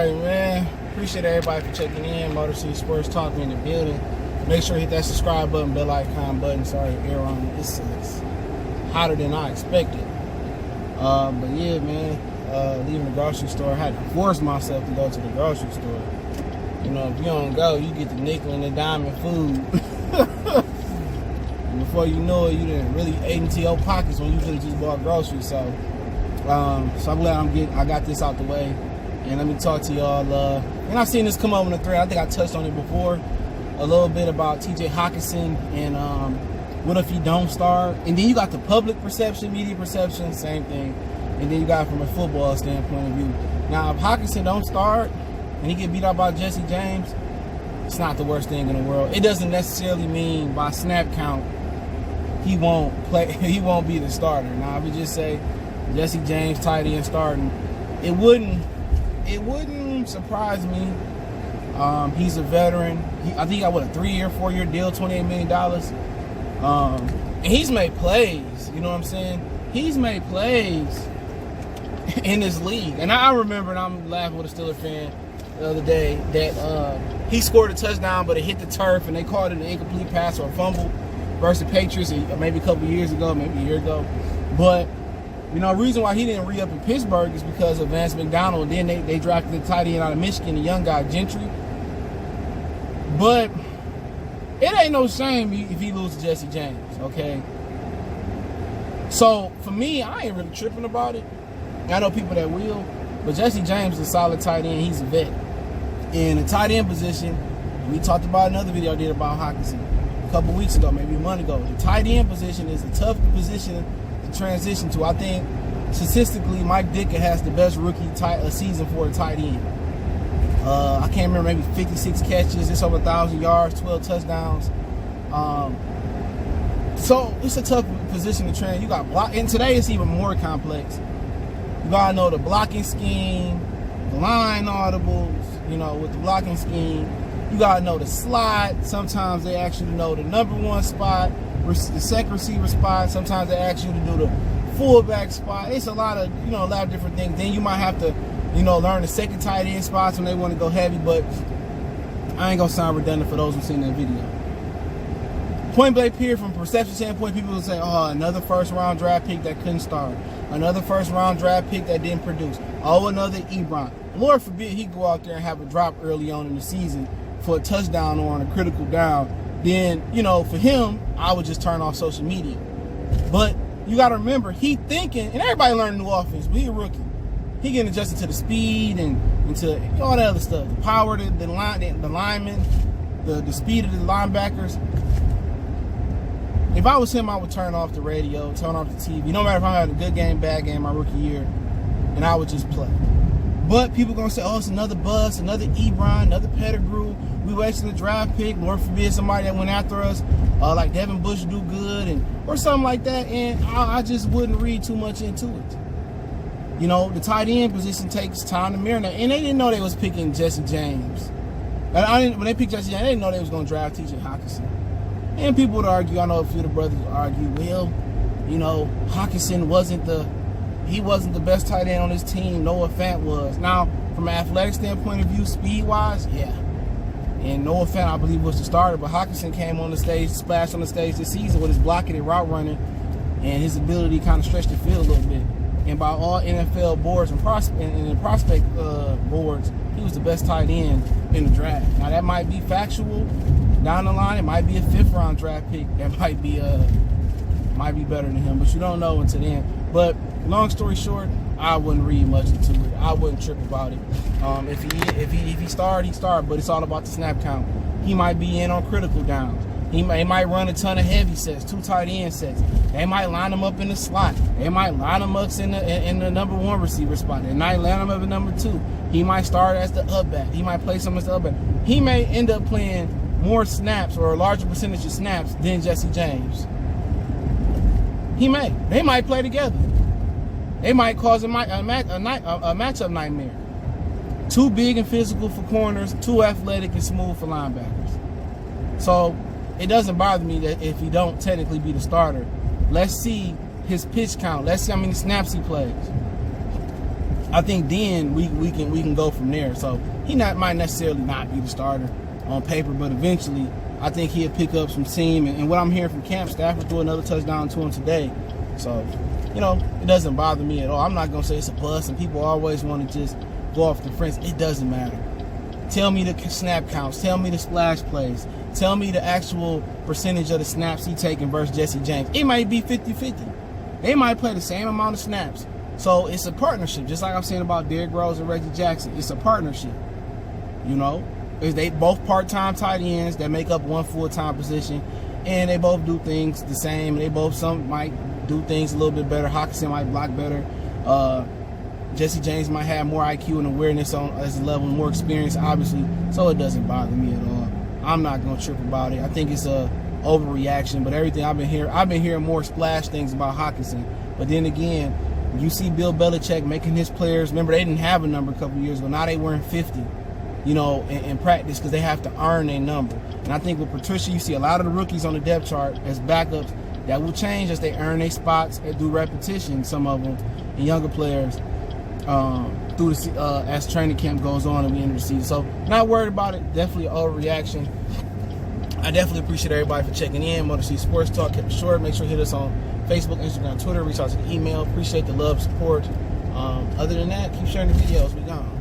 right, man. Appreciate everybody for checking in. Motor City Sports Talk in the building. Make sure you hit that subscribe button, bell icon button. Sorry, air on. It's hotter than I expected. But yeah, man. Leaving the grocery store, I had to force myself to go to the grocery store. You know, if you don't go, you get the nickel and the dime in food. And before you know it, you done really ate into your pockets when you could have just bought groceries. So I'm glad I got this out the way. And let me talk to y'all. And I've seen this come up in the thread. I think I touched on it before a little bit about TJ Hockenson and what if he don't start. And then you got the public perception, media perception, same thing. And then you got it from a football standpoint of view. Now, if Hockenson don't start and he get beat out by Jesse James, it's not the worst thing in the world. It doesn't necessarily mean by snap count he won't play. He won't be the starter. Now, I would just say Jesse James tight end starting. It wouldn't surprise me. He's a veteran. I think he got, a 3-year, 4-year deal, $28 million. And he's made plays. You know what I'm saying? He's made plays in this league. And I remember, and I'm laughing with a Steelers fan the other day, that he scored a touchdown, but it hit the turf, and they called it an incomplete pass or a fumble versus the Patriots maybe a couple years ago, maybe a year ago. But you know, the reason why he didn't re-up in Pittsburgh is because of Vance McDonald. Then they drafted the tight end out of Michigan, the young guy, Gentry. But it ain't no shame if he loses to Jesse James, okay? So, for me, I ain't really tripping about it. I know people that will. But Jesse James is a solid tight end. He's a vet. In the tight end position, we talked about another video I did about Hockenson a couple weeks ago, maybe a month ago. The tight end position is a tough position transition to. I think statistically Mike Ditka has the best rookie season for a tight end. I can't remember, maybe 56 catches, just over 1,000 yards, 12 touchdowns. So it's a tough position to train. You got block, and today it's even more complex. You gotta know the blocking scheme, the line audibles. You know, with the blocking scheme, you gotta know the slot. Sometimes they ask you to know the number one spot, the second receiver spot. Sometimes they ask you to do the fullback spot. It's a lot of different things. Then you might have to, learn the second tight end spots when they want to go heavy. But I ain't gonna sound redundant for those who've seen that video. Point blank period, from a perception standpoint, people will say, oh, another first round draft pick that couldn't start. Another first round draft pick that didn't produce. Oh, another Ebron. Lord forbid he go out there and have a drop early on in the season for a touchdown or on a critical down. Then, for him, I would just turn off social media. But you got to remember, he thinking, and everybody learning new offense, but he a rookie. He getting adjusted to the speed and to all that other stuff. The power, the linemen, the speed of the linebackers. If I was him, I would turn off the radio, turn off the TV. No matter if I had a good game, bad game my rookie year, and I would just play. But people going to say, oh, it's another bust, another Ebron, another Pettigrew. We wasted a draft pick. Lord forbid somebody that went after us, like Devin Bush do good, or something like that. And I just wouldn't read too much into it. The tight end position takes time to marinate. And they didn't know they was picking Jesse James. When they picked Jesse James, they didn't know they was going to draft TJ Hockenson. And people would argue, I know a few of the brothers would argue, well, Hockenson wasn't the best tight end on his team. Noah Fant was. Now, from an athletic standpoint of view, speed-wise, yeah. And Noah Fant, I believe, was the starter. But Hockenson came on the stage, splashed on the stage this season with his blocking and route running and his ability to kind of stretch the field a little bit. And by all NFL boards and prospect boards, he was the best tight end in the draft. Now, that might be factual. Down the line, it might be a 5th-round draft pick that might be better than him, but you don't know until then. But long story short, I wouldn't read much into it. I wouldn't trip about it. If he started, he started, but it's all about the snap count. He might be in on critical downs. He might run a ton of heavy sets, 2 tight end sets. They might line him up in the slot. They might line him up in the number 1 receiver spot. They might line him up at number 2. He might start as the up back. He might play some as the up back. He may end up playing more snaps or a larger percentage of snaps than Jesse James. He may. They might play together. They might cause a matchup nightmare. Too big and physical for corners, too athletic and smooth for linebackers. So it doesn't bother me that if he don't technically be the starter. Let's see his pitch count. Let's see how many snaps he plays. I think then we can go from there. So he might necessarily not be the starter on paper, but eventually I think he'll pick up some steam. And what I'm hearing from camp, Stafford threw another touchdown to him today. So, it doesn't bother me at all. I'm not going to say it's a bust, and people always want to just go off the fence. It doesn't matter. Tell me the snap counts. Tell me the splash plays. Tell me the actual percentage of the snaps he taking versus Jesse James. It might be 50-50. They might play the same amount of snaps. So it's a partnership, just like I'm saying about Derrick Rose and Reggie Jackson. It's a partnership, They both part-time tight ends that make up one full-time position, and they both do things the same. Some might do things a little bit better. Hockenson might block better. Jesse James might have more IQ and awareness on as a level, more experience, obviously. So it doesn't bother me at all. I'm not gonna trip about it. I think it's a overreaction, but everything I've been hearing more splash things about Hockenson. But then again, you see Bill Belichick making his players. Remember, they didn't have a number a couple of years ago. Now they wearing 50. In practice because they have to earn their number. And I think with Patricia, you see a lot of the rookies on the depth chart as backups. That will change as they earn their spots and do repetition, some of them, and younger players as training camp goes on and we enter the season. So not worried about it. Definitely an overreaction. I definitely appreciate everybody for checking in. Motor City Sports Talk, kept it short. Make sure you hit us on Facebook, Instagram, Twitter. Reach out to the email. Appreciate the love, support. Other than that, keep sharing the videos. We gone.